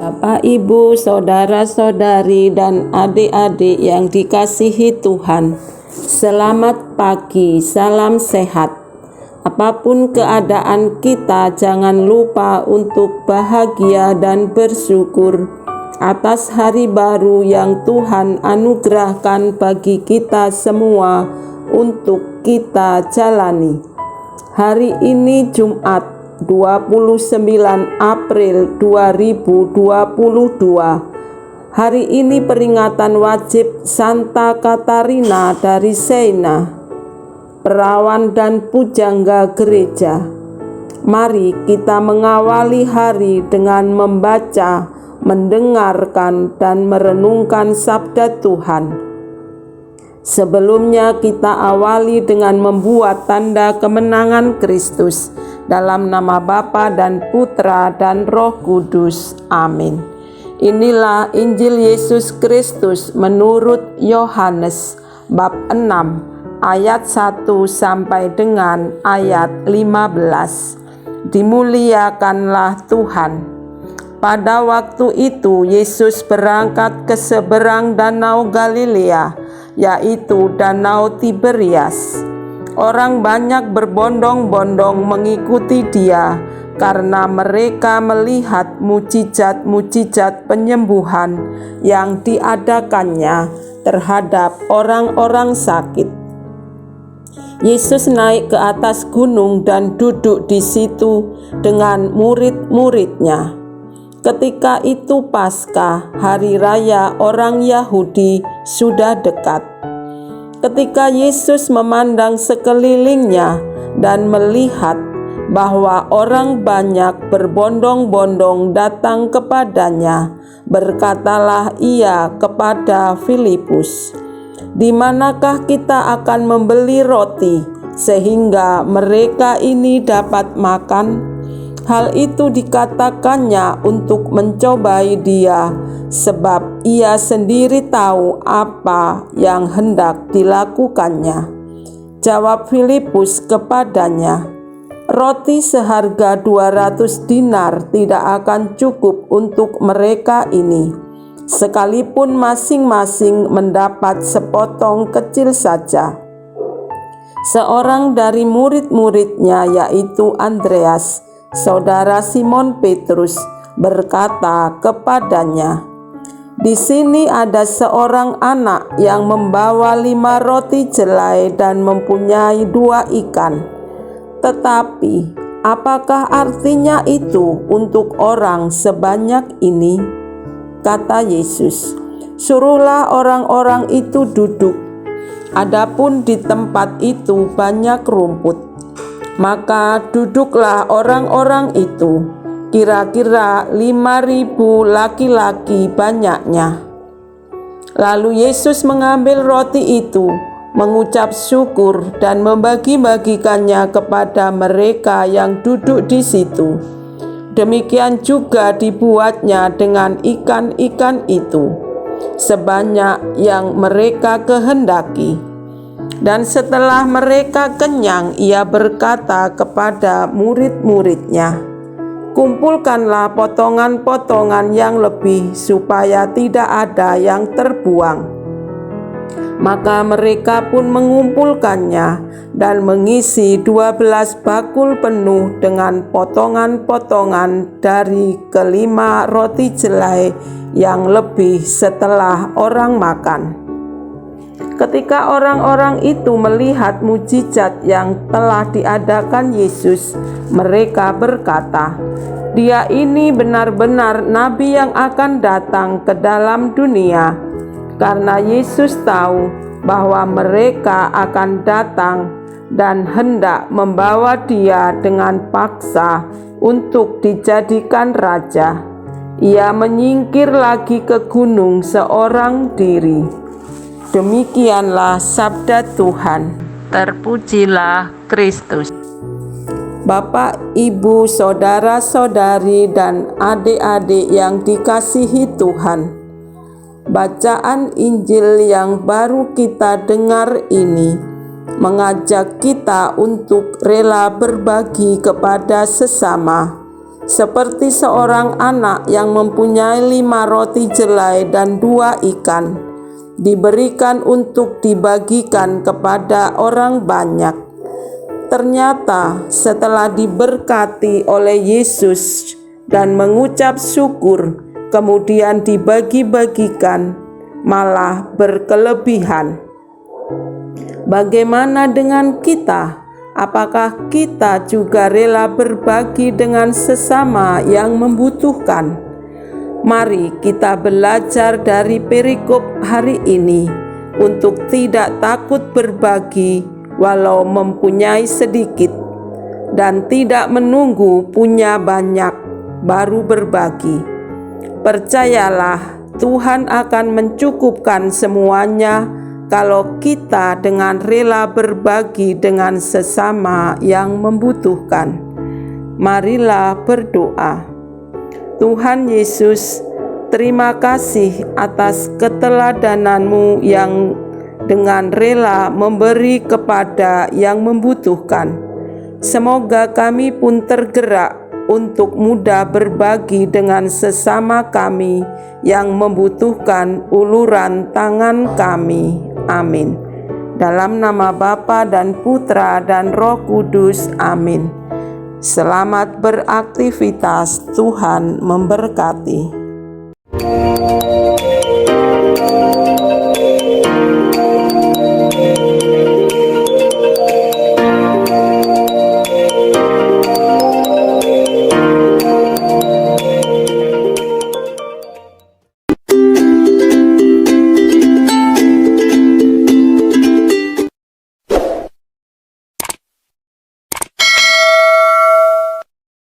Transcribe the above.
Bapak, Ibu, saudara-saudari, dan adik-adik yang dikasihi Tuhan, selamat pagi, salam sehat. Apapun keadaan kita, jangan lupa untuk bahagia dan bersyukur atas hari baru yang Tuhan anugerahkan bagi kita semua untuk kita jalani. Hari ini Jumat 29 April 2022. Hari ini peringatan wajib Santa Katarina dari Siena, perawan dan pujangga gereja. Mari kita mengawali hari dengan membaca, mendengarkan, dan merenungkan sabda Tuhan. Sebelumnya kita awali dengan membuat tanda kemenangan Kristus. Dalam nama Bapa dan Putra dan Roh Kudus. Amin. Inilah Injil Yesus Kristus menurut Yohanes bab 6 ayat 1 sampai dengan ayat 15. Dimuliakanlah Tuhan. Pada waktu itu Yesus berangkat ke seberang danau Galilea, yaitu danau Tiberias. Orang banyak berbondong-bondong mengikuti Dia karena mereka melihat mujizat-mujizat penyembuhan yang diadakannya terhadap orang-orang sakit. Yesus naik ke atas gunung dan duduk di situ dengan murid-muridnya. Ketika itu Paskah, hari raya orang Yahudi, sudah dekat. Ketika Yesus memandang sekelilingnya dan melihat bahwa orang banyak berbondong-bondong datang kepadanya, berkatalah Ia kepada Filipus, "Di manakah kita akan membeli roti sehingga mereka ini dapat makan?" Hal itu dikatakannya untuk mencobai Dia, sebab Ia sendiri tahu apa yang hendak dilakukannya. Jawab Filipus kepadanya, "Roti seharga 200 dinar tidak akan cukup untuk mereka ini, sekalipun masing-masing mendapat sepotong kecil saja." Seorang dari murid-muridnya, yaitu Andreas, saudara Simon Petrus, berkata kepadanya, "Di sini ada seorang anak yang membawa 5 roti jelai dan mempunyai 2 ikan. Tetapi apakah artinya itu untuk orang sebanyak ini?" Kata Yesus, "Suruhlah orang-orang itu duduk. Adapun di tempat itu banyak rumput." Maka duduklah orang-orang itu, kira-kira 5.000 laki-laki banyaknya. Lalu Yesus mengambil roti itu, mengucap syukur dan membagi-bagikannya kepada mereka yang duduk di situ. Demikian juga dibuatnya dengan ikan-ikan itu, sebanyak yang mereka kehendaki. Dan setelah mereka kenyang, Ia berkata kepada murid-muridnya, "Kumpulkanlah potongan-potongan yang lebih, supaya tidak ada yang terbuang." Maka mereka pun mengumpulkannya dan mengisi 12 bakul penuh dengan potongan-potongan dari kelima roti jelai yang lebih setelah orang makan. Ketika orang-orang itu melihat mujizat yang telah diadakan Yesus, mereka berkata, "Dia ini benar-benar nabi yang akan datang ke dalam dunia." Karena Yesus tahu bahwa mereka akan datang dan hendak membawa Dia dengan paksa untuk dijadikan raja, Ia menyingkir lagi ke gunung seorang diri. Demikianlah sabda Tuhan. Terpujilah Kristus. Bapak, Ibu, saudara-saudari, dan adik-adik yang dikasihi Tuhan, bacaan Injil yang baru kita dengar ini mengajak kita untuk rela berbagi kepada sesama, seperti seorang anak yang mempunyai 5 roti jelai dan 2 ikan, diberikan untuk dibagikan kepada orang banyak. Ternyata setelah diberkati oleh Yesus dan mengucap syukur, kemudian dibagi-bagikan, malah berkelebihan. Bagaimana dengan kita? Apakah kita juga rela berbagi dengan sesama yang membutuhkan? Mari kita belajar dari perikop hari ini untuk tidak takut berbagi walau mempunyai sedikit, dan tidak menunggu punya banyak baru berbagi. Percayalah, Tuhan akan mencukupkan semuanya kalau kita dengan rela berbagi dengan sesama yang membutuhkan. Marilah berdoa. Tuhan Yesus, terima kasih atas keteladanan-Mu yang dengan rela memberi kepada yang membutuhkan. Semoga kami pun tergerak untuk mudah berbagi dengan sesama kami yang membutuhkan uluran tangan kami. Amin. Dalam nama Bapa dan Putra dan Roh Kudus. Amin. Selamat beraktivitas. Tuhan memberkati.